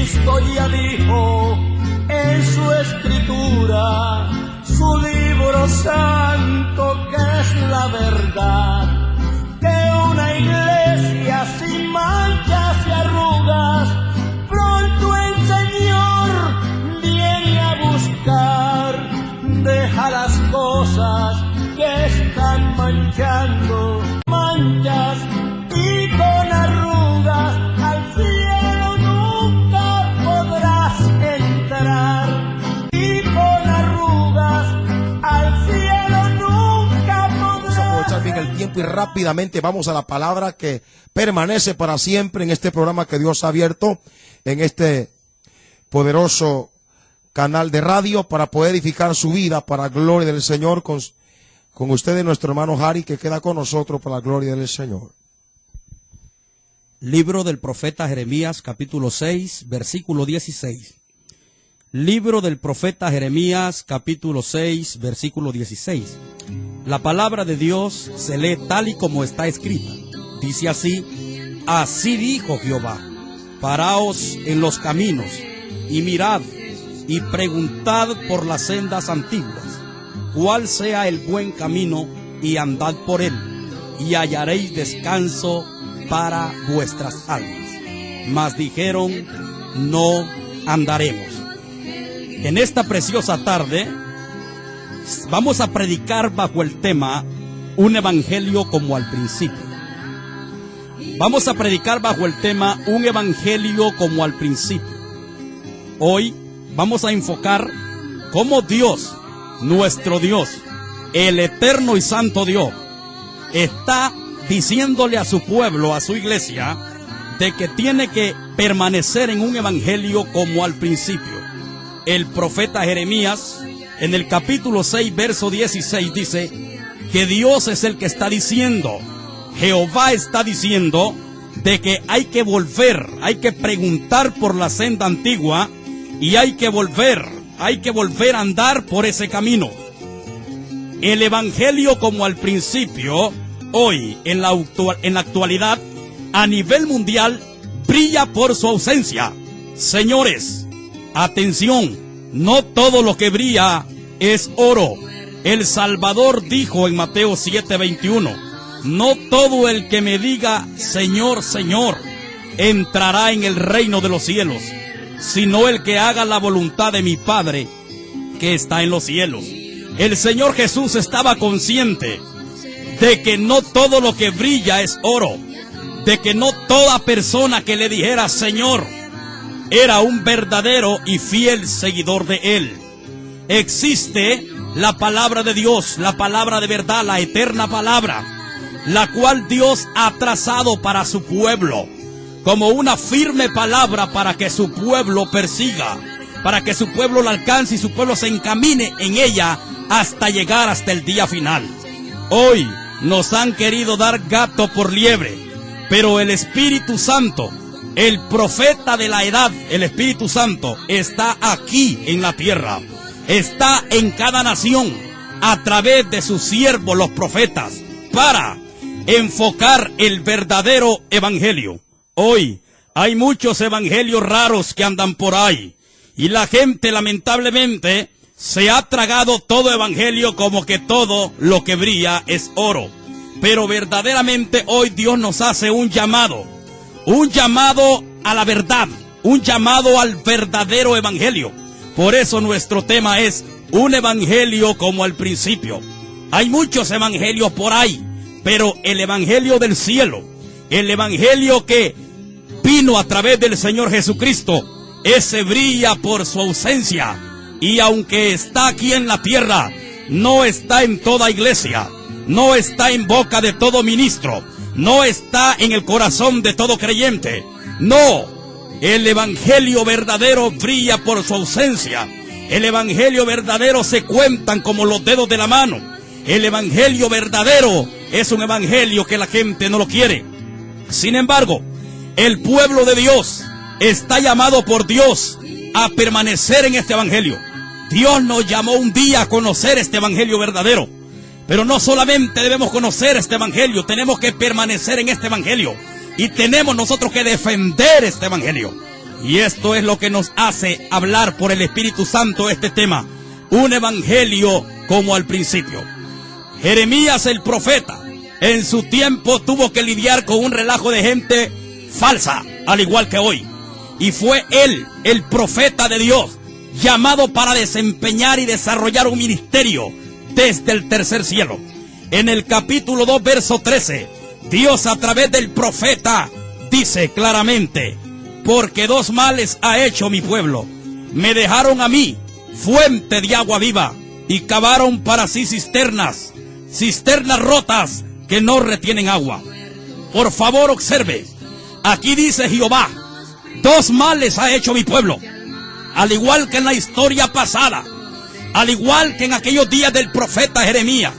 Cristo ya dijo en su escritura, su libro santo que es la verdad, que una iglesia sin manchas y arrugas, pronto el Señor viene a buscar. Deja las cosas que están manchando, manchas y con arrugas, al cielo nunca podrás entrar. Y con arrugas, al cielo nunca podrás. Vamos a aprovechar bien el tiempo y rápidamente vamos a la palabra que permanece para siempre en este programa que Dios ha abierto en este poderoso canal de radio para poder edificar su vida para la gloria del Señor. Con ustedes nuestro hermano Harry, que queda con nosotros para la gloria del Señor. Libro del profeta Jeremías, capítulo 6, versículo 16. Libro del profeta Jeremías, capítulo 6, versículo 16. La palabra de Dios se lee tal y como está escrita. Dice así: así dijo Jehová, paraos en los caminos y mirad y preguntad por las sendas antiguas, cuál sea el buen camino, y andad por él, y hallaréis descanso para vuestras almas. Mas dijeron, no andaremos. En esta preciosa tarde vamos a predicar bajo el tema un evangelio como al principio. Vamos a predicar bajo el tema un evangelio como al principio. Hoy vamos a enfocar cómo Dios, nuestro Dios, el eterno y santo Dios, está diciéndole a su pueblo, a su iglesia, de que tiene que permanecer en un evangelio como al principio. El profeta Jeremías, en el capítulo 6, verso 16, dice que Dios es el que está diciendo, Jehová está diciendo de que hay que volver, hay que preguntar por la senda antigua y hay que volver a andar por ese camino. El evangelio como al principio, hoy, en la actualidad, a nivel mundial, brilla por su ausencia. Señores, atención, no todo lo que brilla es oro. El Salvador dijo en Mateo 7:21, no todo el que me diga Señor, Señor, entrará en el reino de los cielos, sino el que haga la voluntad de mi Padre que está en los cielos. El Señor Jesús estaba consciente de que no todo lo que brilla es oro, de que no toda persona que le dijera Señor era un verdadero y fiel seguidor de Él. Existe la palabra de Dios, la palabra de verdad, la eterna palabra, la cual Dios ha trazado para su pueblo como una firme palabra para que su pueblo persiga, para que su pueblo la alcance y su pueblo se encamine en ella hasta llegar hasta el día final. Hoy nos han querido dar gato por liebre, pero el Espíritu Santo, el profeta de la edad, el Espíritu Santo, está aquí en la tierra, está en cada nación, a través de sus siervos los profetas, para enfocar el verdadero evangelio. Hoy hay muchos evangelios raros que andan por ahí, y la gente lamentablemente se ha tragado todo evangelio como que todo lo que brilla es oro. Pero verdaderamente hoy Dios nos hace un llamado a la verdad, un llamado al verdadero evangelio. Por eso nuestro tema es un evangelio como al principio. Hay muchos evangelios por ahí, pero el evangelio del cielo, el evangelio que vino a través del Señor Jesucristo, ese brilla por su ausencia. Y aunque está aquí en la tierra, no está en toda iglesia, no está en boca de todo ministro, no está en el corazón de todo creyente. No, el evangelio verdadero brilla por su ausencia. El evangelio verdadero se cuentan como los dedos de la mano. El evangelio verdadero es un evangelio que la gente no lo quiere. Sin embargo, el pueblo de Dios está llamado por Dios a permanecer en este evangelio. Dios nos llamó un día a conocer este evangelio verdadero. Pero no solamente debemos conocer este evangelio, tenemos que permanecer en este evangelio. Y tenemos nosotros que defender este evangelio. Y esto es lo que nos hace hablar por el Espíritu Santo este tema. Un evangelio como al principio. Jeremías el profeta en su tiempo tuvo que lidiar con un relajo de gente falsa, al igual que hoy. Y fue él, el profeta de Dios, llamado para desempeñar y desarrollar un ministerio desde el tercer cielo. En el capítulo 2, verso 13, Dios a través del profeta dice claramente: porque dos males ha hecho mi pueblo. Me dejaron a mí, fuente de agua viva, y cavaron para sí cisternas rotas que no retienen agua. Por favor, observe. Aquí dice Jehová: dos males ha hecho mi pueblo. Al igual que en la historia pasada, al igual que en aquellos días del profeta Jeremías,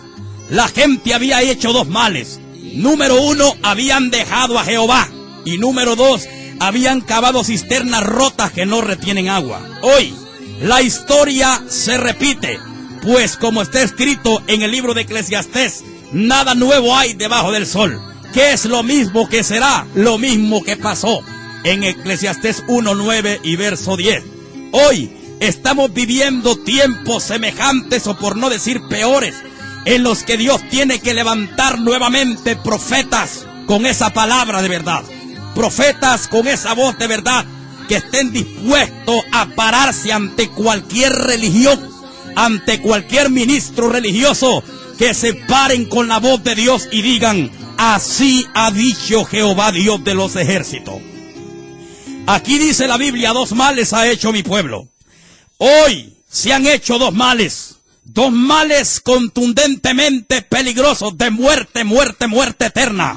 la gente había hecho dos males. Número uno, habían dejado a Jehová. Y número dos, habían cavado cisternas rotas que no retienen agua. Hoy, la historia se repite, pues como está escrito en el libro de Eclesiastés, nada nuevo hay debajo del sol. Que es lo mismo que será, lo mismo que pasó en Eclesiastés 1:9 y verso 10. Hoy estamos viviendo tiempos semejantes, o por no decir peores, en los que Dios tiene que levantar nuevamente profetas con esa palabra de verdad. Profetas con esa voz de verdad, que estén dispuestos a pararse ante cualquier religión, ante cualquier ministro religioso, que se paren con la voz de Dios y digan: así ha dicho Jehová Dios de los ejércitos. Aquí dice la Biblia: dos males ha hecho mi pueblo. Hoy se han hecho dos males contundentemente peligrosos, de muerte, muerte, muerte eterna.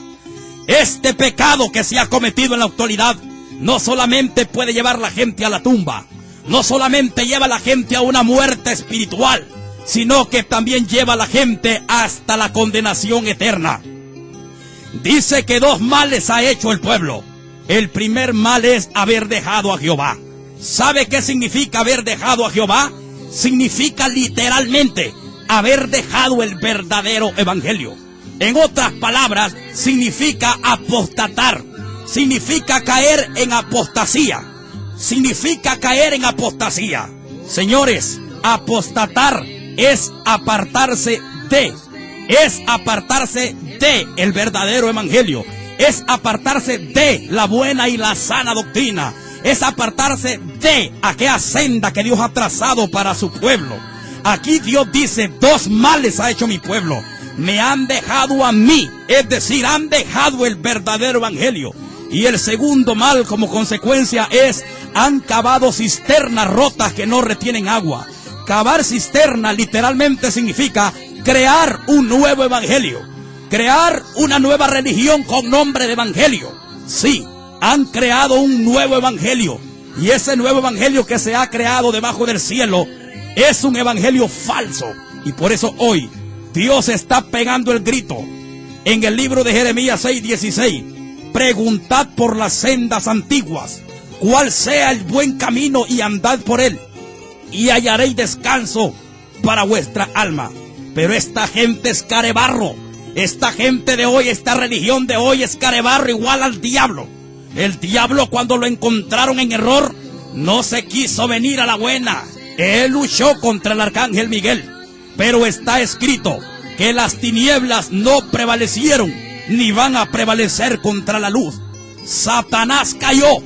Este pecado que se ha cometido en la actualidad no solamente puede llevar a la gente a la tumba, no solamente lleva a la gente a una muerte espiritual, sino que también lleva a la gente hasta la condenación eterna. Dice que dos males ha hecho el pueblo. El primer mal es haber dejado a Jehová. ¿Sabe qué significa haber dejado a Jehová? Significa literalmente haber dejado el verdadero evangelio. En otras palabras, significa apostatar, significa caer en apostasía, Señores, apostatar es apartarse de el verdadero evangelio, es apartarse de la buena y la sana doctrina, es apartarse de aquella senda que Dios ha trazado para su pueblo. Aquí Dios dice: dos males ha hecho mi pueblo. Me han dejado a mí, es decir, han dejado el verdadero evangelio. Y el segundo mal como consecuencia es: han cavado cisternas rotas que no retienen agua. Cavar cisterna literalmente significa crear un nuevo evangelio, crear una nueva religión con nombre de evangelio. Sí, han creado un nuevo evangelio, y ese nuevo evangelio que se ha creado debajo del cielo es un evangelio falso. Y por eso hoy Dios está pegando el grito en el libro de Jeremías 6:16: preguntad por las sendas antiguas, cuál sea el buen camino, y andad por él, y hallaréis descanso para vuestra alma. Pero esta gente es carebarro. Esta gente de hoy, esta religión de hoy es carebarro, igual al diablo. El diablo, cuando lo encontraron en error, no se quiso venir a la buena. Él luchó contra el arcángel Miguel. Pero está escrito que las tinieblas no prevalecieron, ni van a prevalecer contra la luz. Satanás cayó,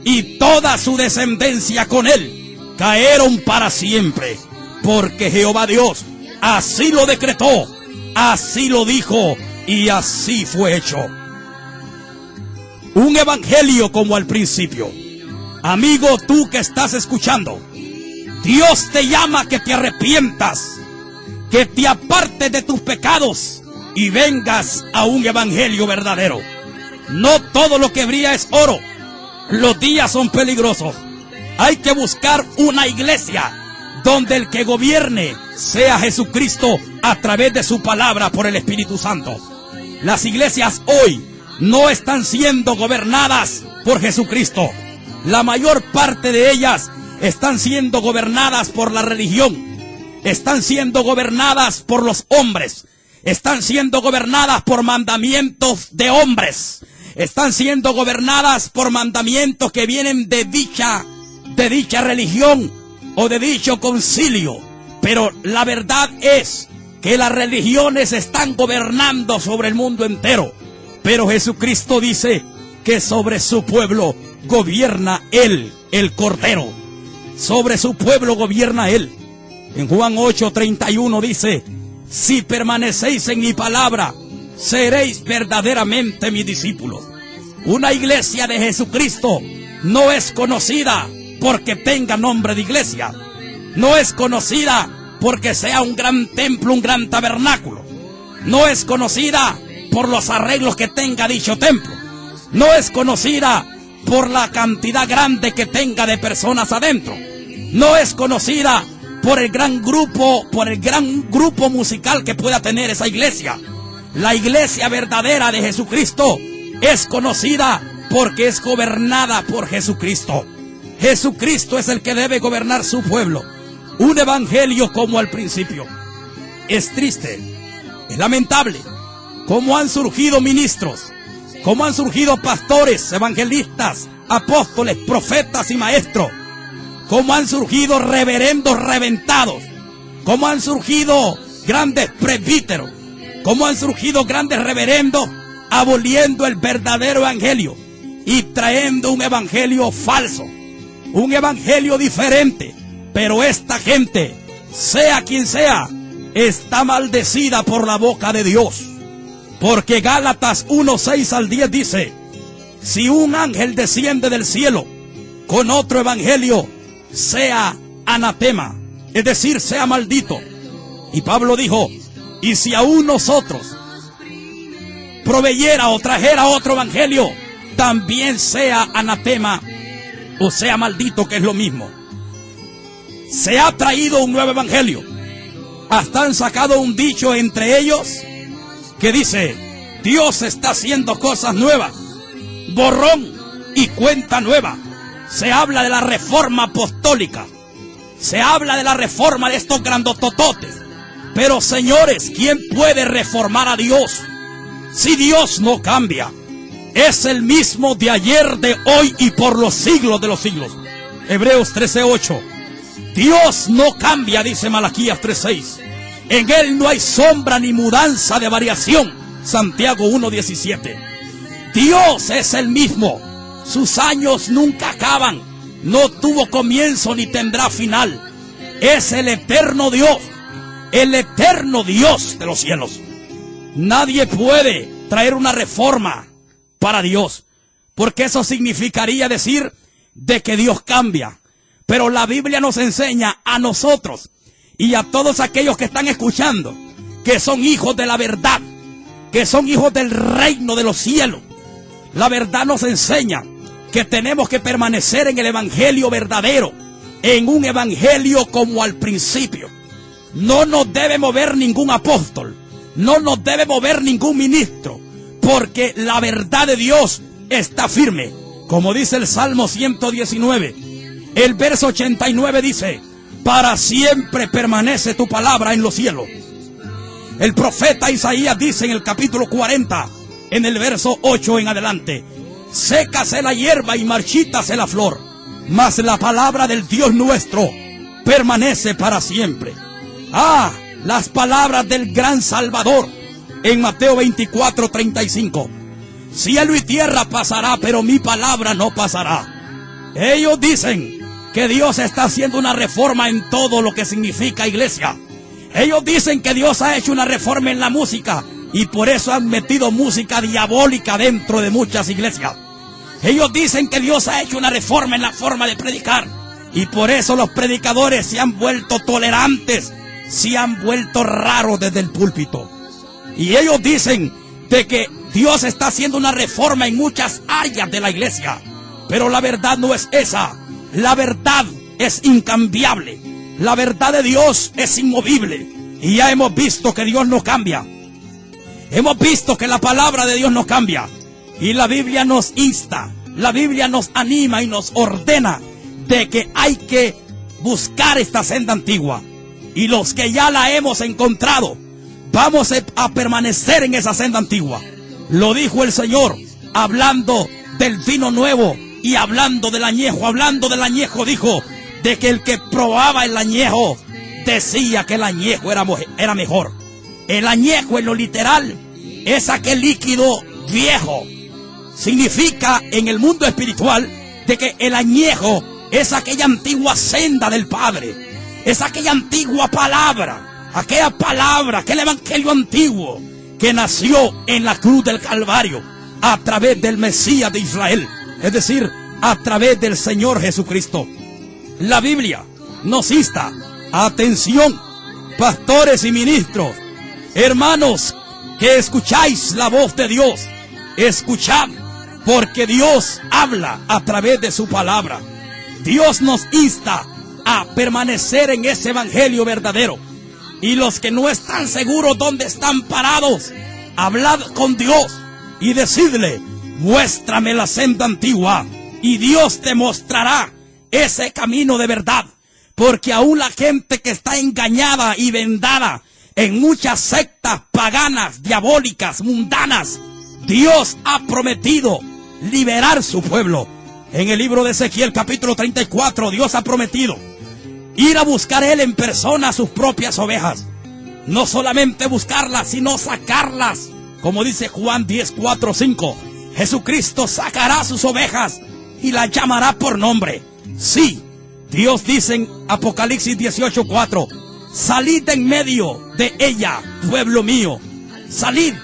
y toda su descendencia con él cayeron para siempre, porque Jehová Dios así lo decretó, así lo dijo, y así fue hecho. Un evangelio como al principio. Amigo, tú que estás escuchando, Dios te llama a que te arrepientas, que te apartes de tus pecados y vengas a un evangelio verdadero. No todo lo que brilla es oro. Los días son peligrosos. Hay que buscar una iglesia donde el que gobierne sea Jesucristo a través de su palabra por el Espíritu Santo. Las iglesias hoy no están siendo gobernadas por Jesucristo. La mayor parte de ellas están siendo gobernadas por la religión, están siendo gobernadas por los hombres, están siendo gobernadas por mandamientos de hombres, están siendo gobernadas por mandamientos que vienen de dicha religión o de dicho concilio. Pero la verdad es que las religiones están gobernando sobre el mundo entero. Pero Jesucristo dice que sobre su pueblo gobierna Él, el Cordero. Sobre su pueblo gobierna Él. En Juan 8:31 dice: si permanecéis en mi palabra, seréis verdaderamente mis discípulos. Una iglesia de Jesucristo no es conocida porque tenga nombre de iglesia. No es conocida porque sea un gran templo, un gran tabernáculo. No es conocida por los arreglos que tenga dicho templo. No es conocida por la cantidad grande que tenga de personas adentro. No es conocida por el gran grupo musical que pueda tener esa iglesia. La iglesia verdadera de Jesucristo es conocida porque es gobernada por Jesucristo. Jesucristo es el que debe gobernar su pueblo. Un evangelio como al principio. Es triste, es lamentable cómo han surgido ministros, cómo han surgido pastores, evangelistas, apóstoles, profetas y maestros, cómo han surgido reverendos reventados, cómo han surgido grandes presbíteros, cómo han surgido grandes reverendos aboliendo el verdadero evangelio y trayendo un evangelio falso, un evangelio diferente. Pero esta gente, sea quien sea, está maldecida por la boca de Dios. Porque Gálatas 1:6-10 dice: si un ángel desciende del cielo con otro evangelio, sea anatema, es decir, sea maldito. Y Pablo dijo: y si aún nosotros proveyera o trajera otro evangelio, también sea anatema o sea maldito, que es lo mismo. Se ha traído un nuevo evangelio. Hasta han sacado un dicho entre ellos que dice: Dios está haciendo cosas nuevas, borrón y cuenta nueva. Se habla de la reforma apostólica, se habla de la reforma de estos grandotototes. Pero señores, ¿quién puede reformar a Dios si Dios no cambia? Es el mismo de ayer, de hoy y por los siglos de los siglos. Hebreos 13:8. Dios no cambia, dice Malaquías 3:6. En Él no hay sombra ni mudanza de variación. Santiago 1:17. Dios es el mismo. Sus años nunca acaban. No tuvo comienzo ni tendrá final. Es el eterno Dios. El eterno Dios de los cielos. Nadie puede traer una reforma para Dios, porque eso significaría decir de que Dios cambia. Pero la Biblia nos enseña a nosotros y a todos aquellos que están escuchando, que son hijos de la verdad, que son hijos del reino de los cielos. La verdad nos enseña que tenemos que permanecer en el evangelio verdadero, en un evangelio como al principio. No nos debe mover ningún apóstol, no nos debe mover ningún ministro, porque la verdad de Dios está firme. Como dice el Salmo 119, el verso 89 dice: para siempre permanece tu palabra en los cielos. El profeta Isaías dice en el capítulo 40, en el verso 8 en adelante: sécase la hierba y marchítase la flor, mas la palabra del Dios nuestro permanece para siempre. Ah, las palabras del gran Salvador en Mateo 24:35. Cielo y tierra pasará, pero mi palabra no pasará. Ellos dicen que Dios está haciendo una reforma en todo lo que significa iglesia. Ellos dicen que Dios ha hecho una reforma en la música y por eso han metido música diabólica dentro de muchas iglesias. Ellos dicen que Dios ha hecho una reforma en la forma de predicar y por eso los predicadores se han vuelto tolerantes, se han vuelto raros desde el púlpito. Y ellos dicen de que Dios está haciendo una reforma en muchas áreas de la iglesia. Pero la verdad no es esa. La verdad es incambiable. La verdad de Dios es inmovible. Y ya hemos visto que Dios no cambia. Hemos visto que la palabra de Dios no cambia. Y la Biblia nos insta, la Biblia nos anima y nos ordena de que hay que buscar esta senda antigua. Y los que ya la hemos encontrado, vamos a permanecer en esa senda antigua. Lo dijo el Señor hablando del vino nuevo y hablando del añejo, dijo de que el que probaba el añejo decía que el añejo era mejor. El añejo en lo literal es aquel líquido viejo. Significa en el mundo espiritual de que el añejo es aquella antigua senda del Padre, es aquella antigua palabra, aquel evangelio antiguo que nació en la cruz del Calvario a través del Mesías de Israel, es decir, a través del Señor Jesucristo. La Biblia nos insta, atención, pastores y ministros, hermanos que escucháis la voz de Dios, escuchad, porque Dios habla a través de su palabra. Dios nos insta a permanecer en ese evangelio verdadero. Y los que no están seguros dónde están parados, hablad con Dios y decidle: muéstrame la senda antigua, y Dios te mostrará ese camino de verdad. Porque aún la gente que está engañada y vendada en muchas sectas paganas, diabólicas, mundanas, Dios ha prometido liberar su pueblo. En el libro de Ezequiel capítulo 34, Dios ha prometido ir a buscar Él en persona a sus propias ovejas. No solamente buscarlas, sino sacarlas. Como dice Juan 10:4-5, Jesucristo sacará sus ovejas y las llamará por nombre. Sí, Dios dice en Apocalipsis 18:4, salid en medio de ella, pueblo mío, salid.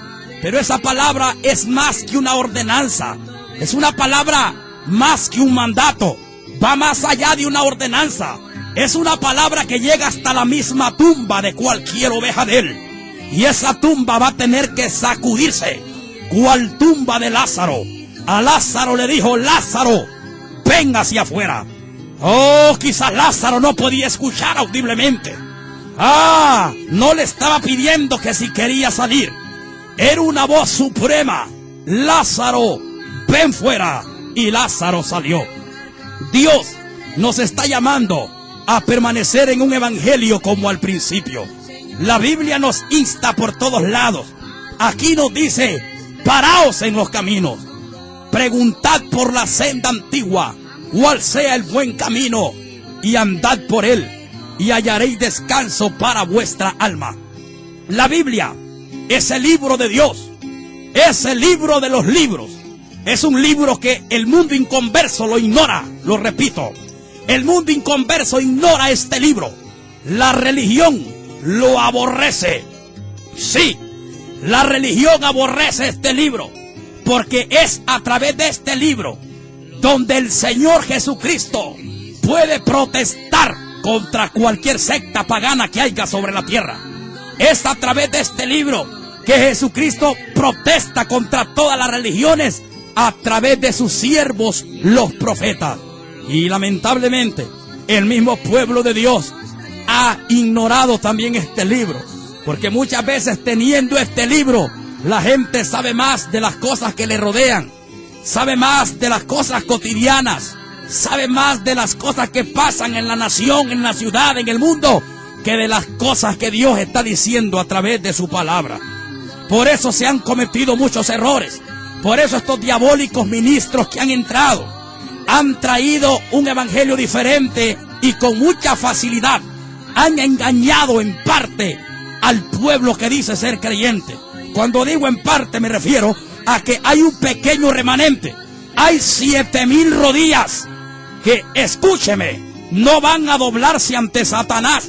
Pero esa palabra es más que una ordenanza, es una palabra más que un mandato, va más allá de una ordenanza. Es una palabra que llega hasta la misma tumba de cualquier oveja de Él. Y esa tumba va a tener que sacudirse, cual tumba de Lázaro. A Lázaro le dijo: Lázaro, ven hacia afuera. Oh, quizás Lázaro no podía escuchar audiblemente. No le estaba pidiendo que si quería salir. Era una voz suprema: Lázaro, ven fuera. Y Lázaro salió. Dios nos está llamando a permanecer en un evangelio como al principio. La Biblia nos insta por todos lados. Aquí nos dice: paraos en los caminos, preguntad por la senda antigua, cuál sea el buen camino, y andad por él, y hallaréis descanso para vuestra alma. La Biblia es el libro de Dios, es el libro de los libros. Es un libro que el mundo inconverso lo ignora, lo repito. El mundo inconverso ignora este libro. La religión lo aborrece. Sí, la religión aborrece este libro, porque es a través de este libro donde el Señor Jesucristo puede protestar contra cualquier secta pagana que haya sobre la tierra. Es a través de este libro que Jesucristo protesta contra todas las religiones a través de sus siervos, los profetas. Y lamentablemente, el mismo pueblo de Dios ha ignorado también este libro. Porque muchas veces, teniendo este libro, la gente sabe más de las cosas que le rodean, sabe más de las cosas cotidianas, sabe más de las cosas que pasan en la nación, en la ciudad, en el mundo, que de las cosas que Dios está diciendo a través de su palabra. Por eso se han cometido muchos errores. Por eso estos diabólicos ministros que han entrado han traído un evangelio diferente y con mucha facilidad han engañado en parte al pueblo que dice ser creyente. Cuando digo en parte me refiero a que hay un pequeño remanente. Hay 7,000 rodillas que, escúcheme, no van a doblarse ante Satanás,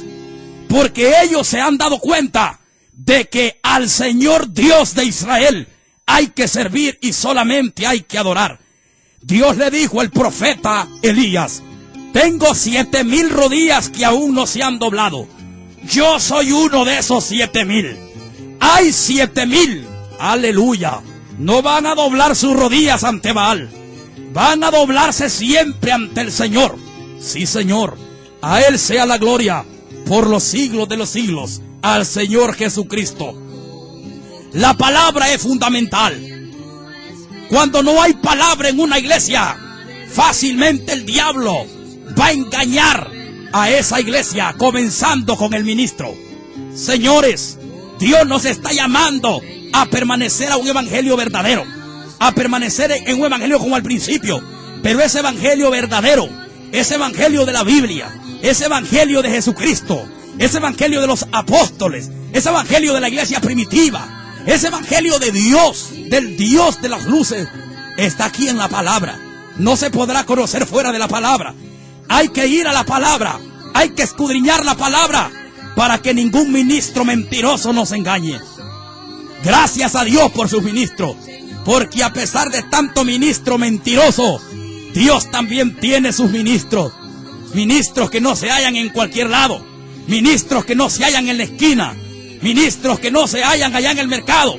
porque ellos se han dado cuenta de que al Señor Dios de Israel hay que servir y solamente hay que adorar. Dios le dijo al profeta Elías: tengo 7,000 rodillas que aún no se han doblado. Yo soy uno de esos 7,000. Hay 7,000, aleluya. No van a doblar sus rodillas ante Baal. Van a doblarse siempre ante el Señor. Sí, Señor, a Él sea la gloria por los siglos de los siglos, al Señor Jesucristo. La palabra es fundamental. Cuando no hay palabra en una iglesia, fácilmente el diablo va a engañar a esa iglesia, comenzando con el ministro. Señores, Dios nos está llamando a permanecer a un evangelio verdadero. a permanecer en un evangelio como al principio, pero ese evangelio verdadero, ese evangelio de la Biblia, ese evangelio de Jesucristo, ese evangelio de los apóstoles, ese evangelio de la iglesia primitiva, ese evangelio de Dios, del Dios de las luces, está aquí en la palabra. No se podrá conocer fuera de la palabra. Hay que ir a la palabra, hay que escudriñar la palabra para que ningún ministro mentiroso nos engañe. Gracias a Dios por sus ministros, porque a pesar de tanto ministro mentiroso, Dios también tiene sus ministros. Ministros que no se hallan en cualquier lado, ministros que no se hallan en la esquina, ministros que no se hallan allá en el mercado.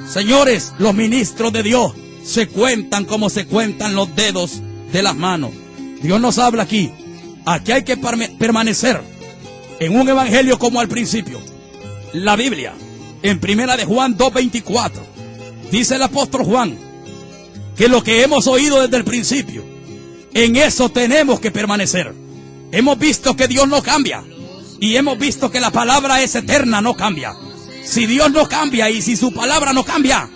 Señores, los ministros de Dios se cuentan como se cuentan los dedos de las manos. Dios nos habla aquí. Aquí hay que permanecer en un evangelio como al principio. La Biblia, en 1 de Juan 2:24, dice el apóstol Juan que lo que hemos oído desde el principio, en eso tenemos que permanecer. Hemos visto que Dios no cambia y hemos visto que la palabra es eterna, no cambia. Si Dios no cambia y si su palabra no cambia,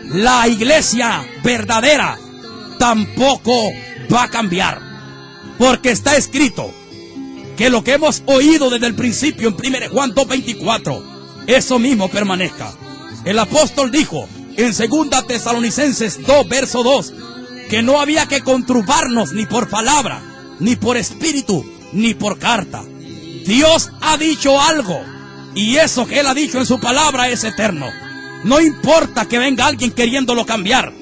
la iglesia verdadera tampoco va a cambiar, porque está escrito que lo que hemos oído desde el principio en 1 Juan 2:24, eso mismo permanezca. El apóstol dijo en 2 Tesalonicenses 2, verso 2, que no había que conturbarnos ni por palabra, ni por espíritu, ni por carta. Dios ha dicho algo, y eso que Él ha dicho en su palabra es eterno. No importa que venga alguien queriéndolo cambiar.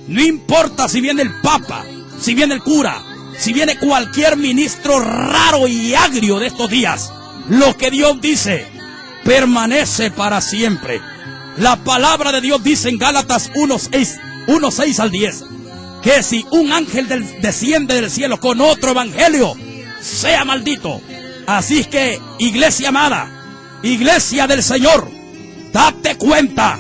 No importa si viene el Papa, si viene el cura, si viene cualquier ministro raro y agrio de estos días. Lo que Dios dice permanece para siempre. La palabra de Dios dice en Gálatas 1:6 al 10, que si un ángel desciende del cielo con otro evangelio, sea maldito. Así es que, iglesia amada, iglesia del Señor, date cuenta,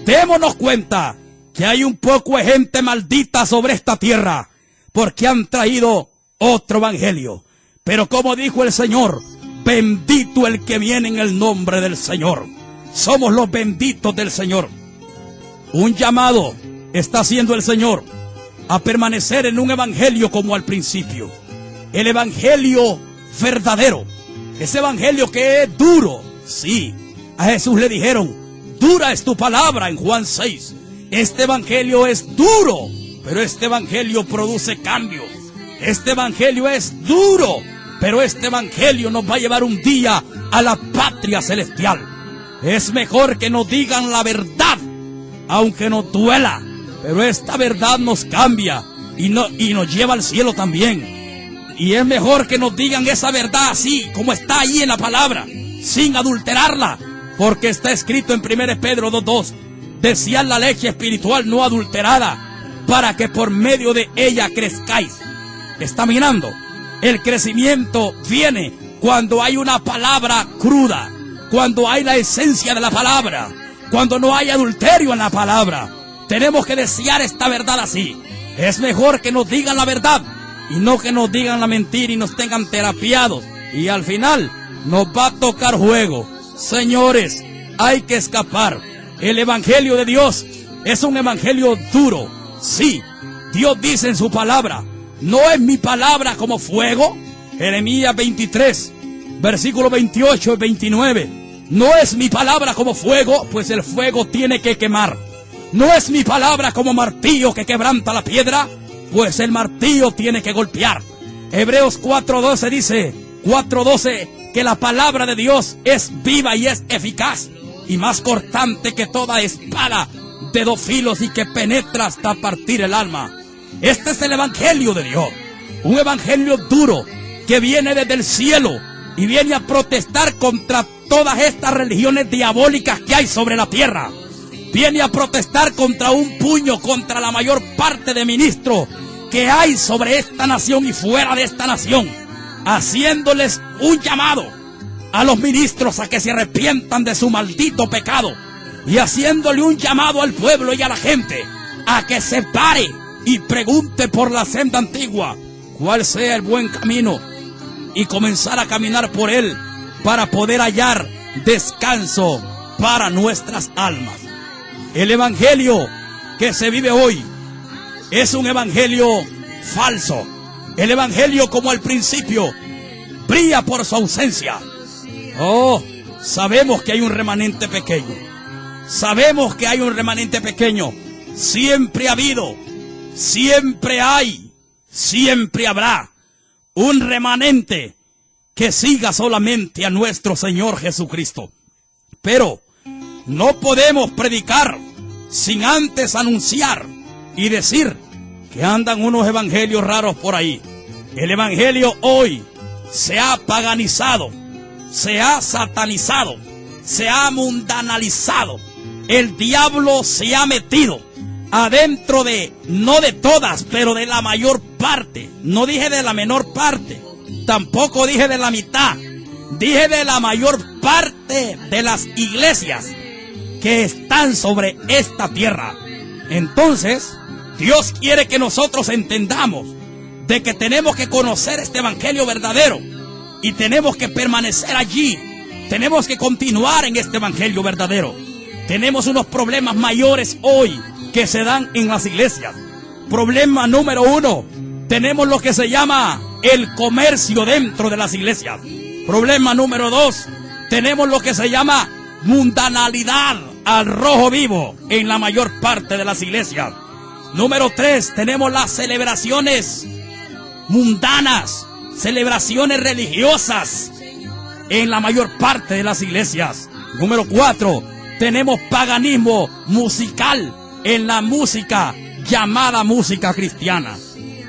démonos cuenta que hay un poco de gente maldita sobre esta tierra, porque han traído otro evangelio. Pero como dijo el Señor, bendito el que viene en el nombre del Señor. Somos los benditos del Señor. Un llamado está haciendo el Señor a permanecer en un evangelio como al principio. El evangelio verdadero. Ese evangelio que es duro. Sí, a Jesús le dijeron, dura es tu palabra en Juan 6. Este evangelio es duro, pero este evangelio produce cambios. Este evangelio es duro, pero este evangelio nos va a llevar un día a la patria celestial. Es mejor que nos digan la verdad, aunque nos duela, pero esta verdad nos cambia y nos lleva al cielo también. Y es mejor que nos digan esa verdad así, como está ahí en la palabra, sin adulterarla, porque está escrito en 1 Pedro 2:2, desead la leche espiritual no adulterada, para que por medio de ella crezcáis. Está mirando, el crecimiento viene cuando hay una palabra cruda, cuando hay la esencia de la palabra, cuando no hay adulterio en la palabra. Tenemos que desear esta verdad así. Es mejor que nos digan la verdad y no que nos digan la mentira y nos tengan terapiados, y al final nos va a tocar juego. Señores, hay que escapar. El evangelio de Dios es un evangelio duro. Sí, Dios dice en su palabra, ¿no es mi palabra como fuego? Jeremías 23, versículos 28 y 29. No es mi palabra como fuego, pues el fuego tiene que quemar. No es mi palabra como martillo que quebranta la piedra, pues el martillo tiene que golpear. Hebreos 4:12 dice, 4:12, que la palabra de Dios es viva y es eficaz, y más cortante que toda espada de 2 filos, y que penetra hasta partir el alma. Este es el evangelio de Dios, un evangelio duro que viene desde el cielo y viene a protestar contra todas estas religiones diabólicas que hay sobre la tierra. Viene a protestar contra un puño, contra la mayor parte de ministros que hay sobre esta nación y fuera de esta nación, haciéndoles un llamado a los ministros a que se arrepientan de su maldito pecado, y haciéndole un llamado al pueblo y a la gente a que se pare y pregunte por la senda antigua cuál sea el buen camino, y comenzar a caminar por él para poder hallar descanso para nuestras almas. El evangelio que se vive hoy es un evangelio falso. El evangelio, como al principio, brilla por su ausencia. Oh, sabemos que hay un remanente pequeño. Sabemos que hay un remanente pequeño. Siempre ha habido, siempre hay, siempre habrá un remanente que siga solamente a nuestro Señor Jesucristo. Pero no podemos predicar sin antes anunciar y decir que andan unos evangelios raros por ahí. El evangelio hoy se ha paganizado, se ha satanizado, se ha mundanalizado. El diablo se ha metido adentro de, no de todas, pero de la mayor parte. No dije de la menor parte, tampoco dije de la mitad. Dije de la mayor parte de las iglesias que están sobre esta tierra. Entonces, Dios quiere que nosotros entendamos de que tenemos que conocer este evangelio verdadero y tenemos que permanecer allí. Tenemos que continuar en este evangelio verdadero. Tenemos unos problemas mayores hoy que se dan en las iglesias. Problema número 1, tenemos lo que se llama el comercio dentro de las iglesias. Problema número 2, tenemos lo que se llama mundanalidad al rojo vivo en la mayor parte de las iglesias. Número 3, tenemos las celebraciones mundanas, celebraciones religiosas en la mayor parte de las iglesias. Número 4, tenemos paganismo musical en la música llamada música cristiana.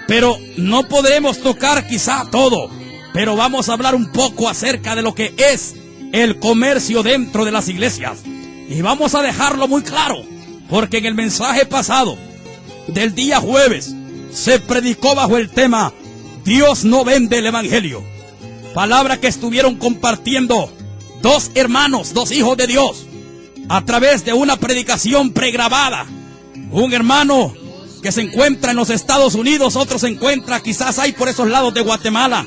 Pero no podremos tocar quizá todo, pero vamos a hablar un poco acerca de lo que es el comercio dentro de las iglesias. Y vamos a dejarlo muy claro, porque en el mensaje pasado del día jueves se predicó bajo el tema Dios no vende el evangelio. Palabra que estuvieron compartiendo dos hermanos, dos hijos de Dios, a través de una predicación pregrabada. Un hermano que se encuentra en los Estados Unidos, otro se encuentra quizás ahí por esos lados de Guatemala,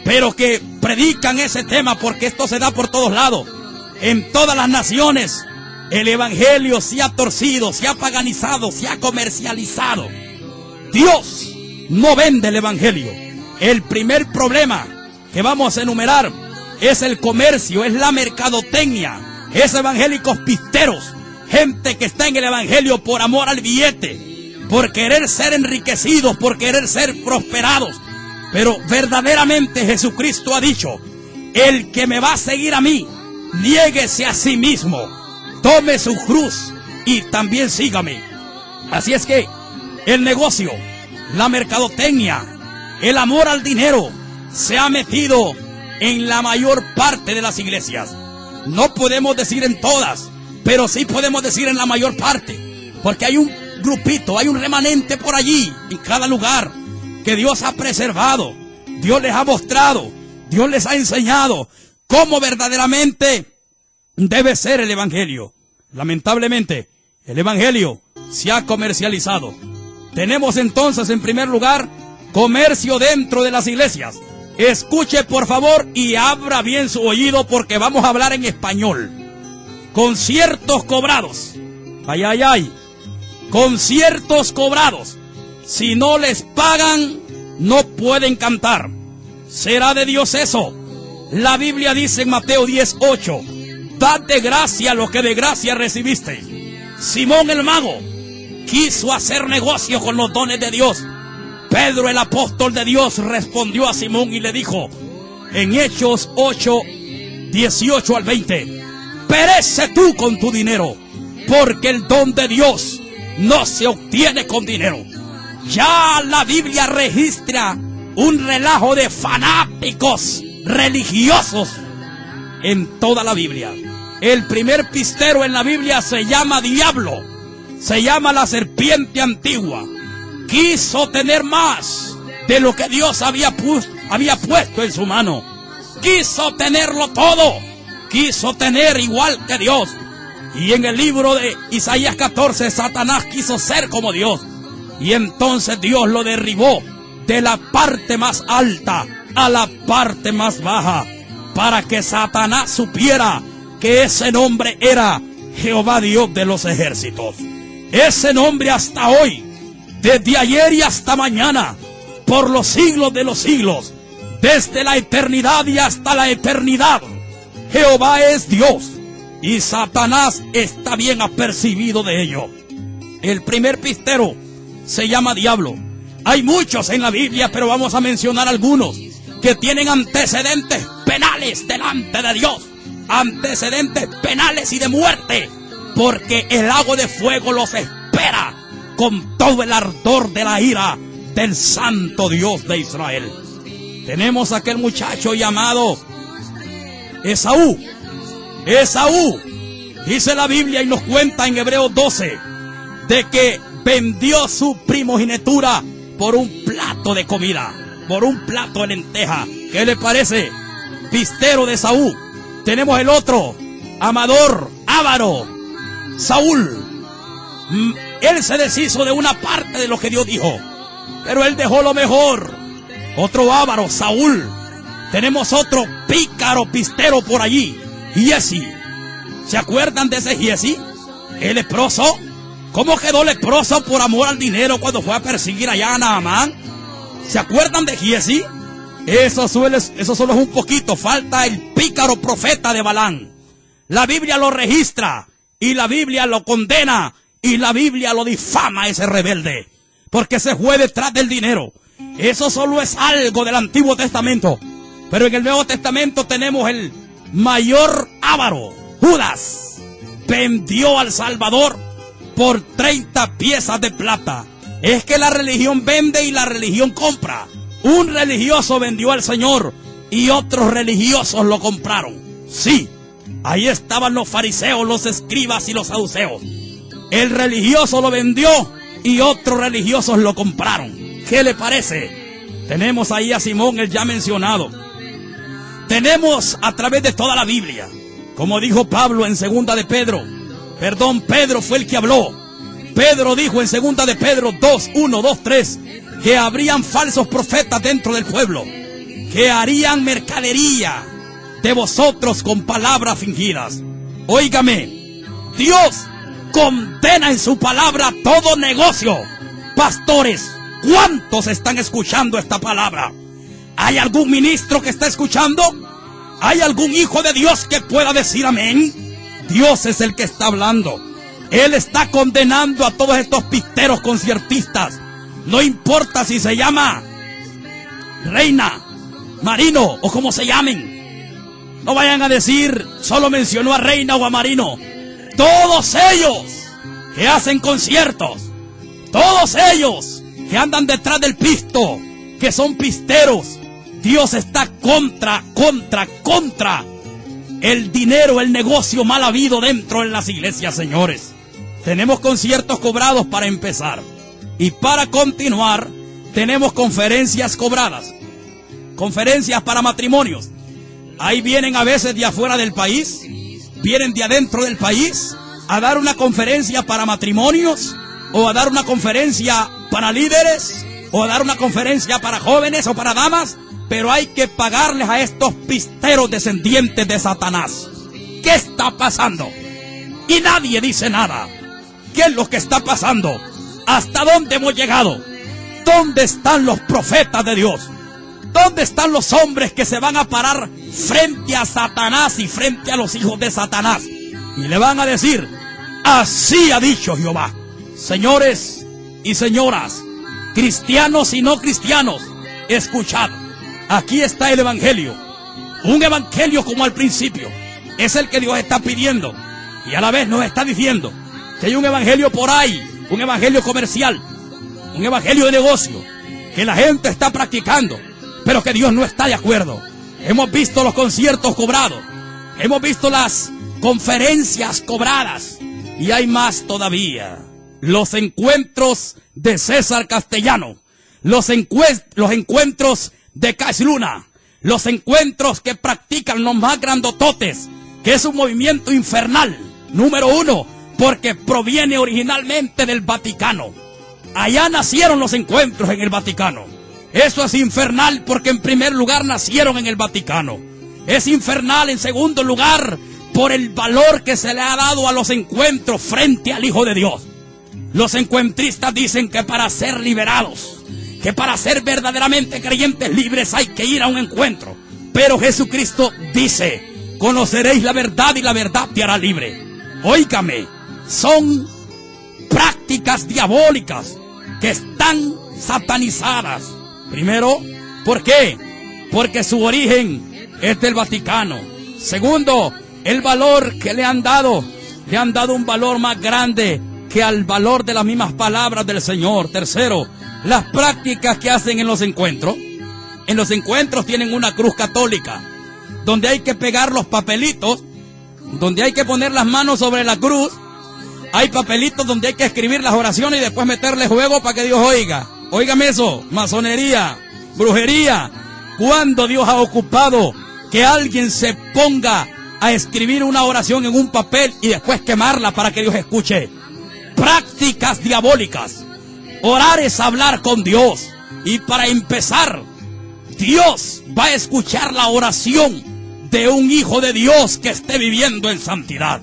pero que predican ese tema porque esto se da por todos lados. En todas las naciones el evangelio se ha torcido, se ha paganizado, se ha comercializado. Dios no vende el evangelio. El primer problema que vamos a enumerar es el comercio, es la mercadotecnia, es evangélicos pisteros, gente que está en el evangelio por amor al billete, por querer ser enriquecidos, por querer ser prosperados. Pero verdaderamente Jesucristo ha dicho, el que me va a seguir a mí, niéguese a sí mismo, tome su cruz y también sígame. Así es que el negocio, la mercadotecnia, el amor al dinero se ha metido en la mayor parte de las iglesias. No podemos decir en todas, pero sí podemos decir en la mayor parte, porque hay un grupito, hay un remanente por allí, en cada lugar, que Dios ha preservado, Dios les ha mostrado, Dios les ha enseñado cómo verdaderamente debe ser el evangelio. Lamentablemente, el evangelio se ha comercializado. Tenemos entonces, en primer lugar, comercio dentro de las iglesias. Escuche por favor y abra bien su oído porque vamos a hablar en español. Conciertos cobrados. Ay, ay, ay. Conciertos cobrados. Si no les pagan, no pueden cantar. ¿Será de Dios eso? La Biblia dice en Mateo 10:8, dad de gracia lo que de gracia recibisteis. Simón el mago quiso hacer negocio con los dones de Dios. Pedro, el apóstol de Dios, respondió a Simón y le dijo, en Hechos 8:18 al 20, perece tú con tu dinero, porque el don de Dios no se obtiene con dinero. Ya la Biblia registra un relajo de fanáticos religiosos en toda la Biblia. El primer pistero en la Biblia se llama Diablo, se llama la serpiente antigua. Quiso tener más de lo que Dios había puesto en su mano. Quiso tenerlo todo. Quiso tener igual que Dios. Y en el libro de Isaías 14, Satanás quiso ser como Dios. Y entonces Dios lo derribó de la parte más alta a la parte más baja, para que Satanás supiera que ese nombre era Jehová Dios de los ejércitos. Ese nombre hasta hoy desde ayer y hasta mañana, por los siglos de los siglos, desde la eternidad y hasta la eternidad. Jehová es Dios y Satanás está bien apercibido de ello. El primer pistero se llama diablo. Hay muchos en la Biblia, pero vamos a mencionar algunos que tienen antecedentes penales delante de Dios. Antecedentes penales y de muerte, porque el lago de fuego los espera con todo el ardor de la ira del santo Dios de Israel. Tenemos a aquel muchacho llamado Esaú. Esaú, dice la Biblia y nos cuenta en Hebreos 12, de que vendió su primogenitura por un plato de comida, por un plato de lenteja. ¿Qué le parece? Pistero de Esaú. Tenemos el otro, amador, avaro, Saúl. Él se deshizo de una parte de lo que Dios dijo, pero él dejó lo mejor. Otro avaro, Saúl. Tenemos otro pícaro pistero por allí, Giezi. ¿Se acuerdan de ese Giezi? El leproso. ¿Cómo quedó leproso por amor al dinero cuando fue a perseguir allá a Naamán? ¿Se acuerdan de Giezi? Eso solo es un poquito. Falta el pícaro profeta de Balán. La Biblia lo registra y la Biblia lo condena y la Biblia lo difama a ese rebelde, porque se fue detrás del dinero. Eso solo es algo del Antiguo Testamento, pero en el Nuevo Testamento tenemos el mayor avaro, Judas. Vendió al Salvador por 30 piezas de plata. Es que la religión vende y la religión compra. Un religioso vendió al Señor y otros religiosos lo compraron. Sí, ahí estaban los fariseos, los escribas y los saduceos. El religioso lo vendió y otros religiosos lo compraron. ¿Qué le parece? Tenemos ahí a Simón, el ya mencionado. Tenemos a través de toda la Biblia, como dijo Pablo en Pedro fue el que habló. Pedro dijo en 2 de Pedro 2, 1, 2, 3, que habrían falsos profetas dentro del pueblo, que harían mercadería de vosotros con palabras fingidas. Óigame, Dios condena en su palabra todo negocio. Pastores, ¿cuántos están escuchando esta palabra? ¿Hay algún ministro que está escuchando? ¿Hay algún hijo de Dios que pueda decir amén? Dios es el que está hablando. Él está condenando a todos estos pisteros conciertistas. No importa si se llama Reina, Marino o como se llamen. No vayan a decir, solo mencionó a Reina o a Marino. Todos ellos que hacen conciertos, todos ellos que andan detrás del pisto, que son pisteros, Dios está contra el dinero, el negocio mal habido dentro de las iglesias, señores. Tenemos conciertos cobrados para empezar. Y para continuar, tenemos conferencias cobradas. Conferencias para matrimonios. Ahí vienen a veces de afuera del país, vienen de adentro del país, a dar una conferencia para matrimonios, o a dar una conferencia para líderes, o a dar una conferencia para jóvenes o para damas, pero hay que pagarles a estos pisteros descendientes de Satanás. ¿Qué está pasando? Y nadie dice nada. ¿Qué es lo que está pasando? ¿Hasta dónde hemos llegado? ¿Dónde están los profetas de Dios? ¿Dónde están los hombres que se van a parar frente a Satanás y frente a los hijos de Satanás? Y le van a decir, así ha dicho Jehová. Señores y señoras, cristianos y no cristianos, escuchad. Aquí está el evangelio. Un evangelio como al principio. Es el que Dios está pidiendo. Y a la vez nos está diciendo que hay un evangelio por ahí, un evangelio comercial, un evangelio de negocio, que la gente está practicando, pero que Dios no está de acuerdo. Hemos visto los conciertos cobrados, hemos visto las conferencias cobradas, y hay más todavía. Los encuentros de César Castellano, los encuentros de Cash Luna, los encuentros que practican los más grandototes, que es un movimiento infernal, número 1, porque proviene originalmente del Vaticano. Allá nacieron los encuentros en el Vaticano. Eso es infernal porque en primer lugar nacieron en el Vaticano. Es infernal en segundo lugar por el valor que se le ha dado a los encuentros frente al Hijo de Dios. Los encuentristas dicen que para ser liberados, que para ser verdaderamente creyentes libres hay que ir a un encuentro. Pero Jesucristo dice: conoceréis la verdad y la verdad te hará libre. Óigame, son prácticas diabólicas que están satanizadas. Primero, ¿por qué? Porque su origen es del Vaticano. Segundo, el valor que le han dado un valor más grande que al valor de las mismas palabras del Señor. Tercero, las prácticas que hacen en los encuentros. En los encuentros tienen una cruz católica, donde hay que pegar los papelitos, donde hay que poner las manos sobre la cruz. Hay papelitos donde hay que escribir las oraciones y después meterle juego para que Dios oiga. Óigame eso, masonería, brujería. ¿Cuándo Dios ha ocupado que alguien se ponga a escribir una oración en un papel y después quemarla para que Dios escuche? Prácticas diabólicas. Orar es hablar con Dios. Y para empezar, Dios va a escuchar la oración de un hijo de Dios que esté viviendo en santidad.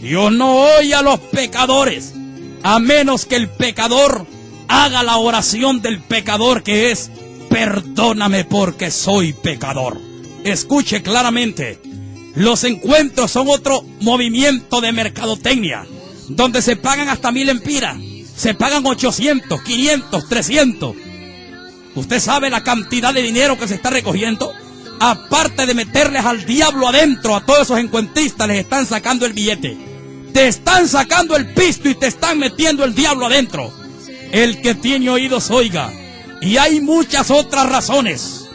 Dios no oye a los pecadores, a menos que el pecador haga la oración del pecador, que es: perdóname porque soy pecador. Escuche claramente, los encuentros son otro movimiento de mercadotecnia, donde se pagan hasta 1000 empiras, se pagan 800, 500, 300. ¿Usted sabe la cantidad de dinero que se está recogiendo? Aparte de meterles al diablo adentro a todos esos encuentristas, les están sacando el billete. Te están sacando el pisto y te están metiendo el diablo adentro. El que tiene oídos oiga. Y hay muchas otras razones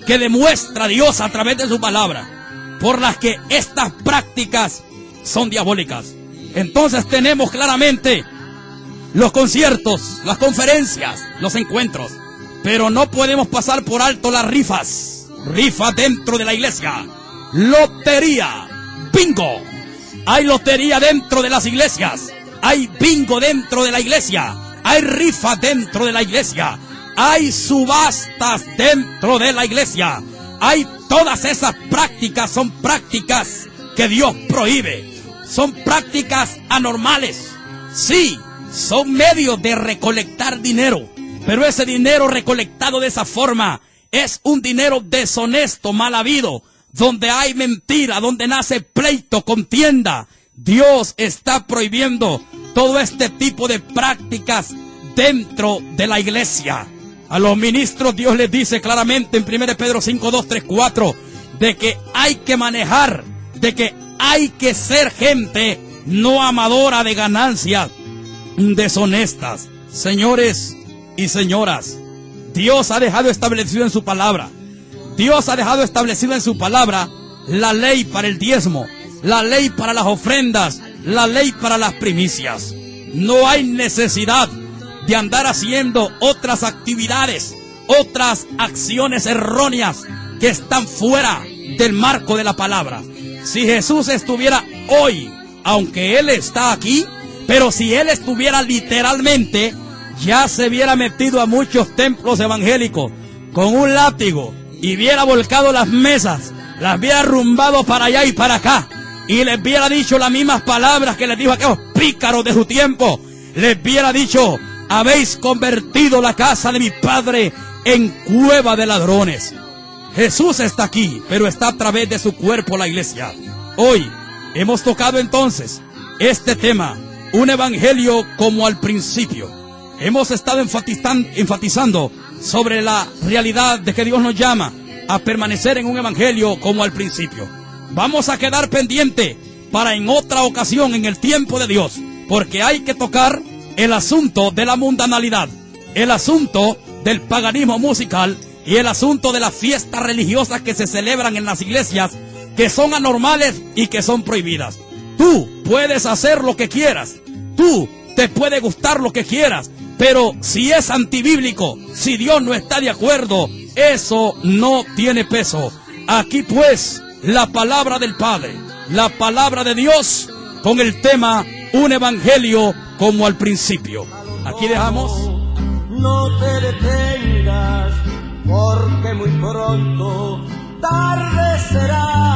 que demuestra Dios a través de su palabra, por las que estas prácticas son diabólicas. Entonces tenemos claramente los conciertos, las conferencias, los encuentros. Pero no podemos pasar por alto las rifas. Rifas dentro de la iglesia. Lotería. Bingo. Hay lotería dentro de las iglesias. Hay bingo dentro de la iglesia. Hay rifas dentro de la iglesia. Hay subastas dentro de la iglesia. Hay todas esas prácticas. Son prácticas que Dios prohíbe. Son prácticas anormales. Sí, son medios de recolectar dinero. Pero ese dinero recolectado de esa forma es un dinero deshonesto, mal habido, donde hay mentira, donde nace pleito, contienda. Dios está prohibiendo todo este tipo de prácticas dentro de la iglesia. A los ministros Dios les dice claramente en 1 Pedro 5, 2, 3, 4, de que hay que manejar, de que hay que ser gente no amadora de ganancias deshonestas. Señores y señoras, Dios ha dejado establecido en su palabra. Dios ha dejado establecido en su palabra la ley para el diezmo, la ley para las ofrendas, la ley para las primicias. No hay necesidad de andar haciendo otras actividades, otras acciones erróneas que están fuera del marco de la palabra. Si Jesús estuviera hoy, aunque Él está aquí, pero si Él estuviera literalmente, ya se hubiera metido a muchos templos evangélicos con un látigo y hubiera volcado las mesas, las hubiera rumbado para allá y para acá, y les hubiera dicho las mismas palabras que les dijo a aquellos pícaros de su tiempo. Les hubiera dicho: habéis convertido la casa de mi padre en cueva de ladrones. Jesús está aquí, pero está a través de su cuerpo, la iglesia. Hoy hemos tocado entonces este tema, un evangelio como al principio. Hemos estado enfatizando sobre la realidad de que Dios nos llama a permanecer en un evangelio como al principio. Vamos a quedar pendiente para en otra ocasión, en el tiempo de Dios, porque hay que tocar el asunto de la mundanalidad, el asunto del paganismo musical y el asunto de las fiestas religiosas que se celebran en las iglesias, que son anormales y que son prohibidas. Tú puedes hacer lo que quieras, tú te puede gustar lo que quieras, pero si es antibíblico, si Dios no está de acuerdo, eso no tiene peso. Aquí pues la palabra del Padre, la palabra de Dios, con el tema un evangelio como al principio. Aquí dejamos. No te detengas, porque muy pronto tarde será.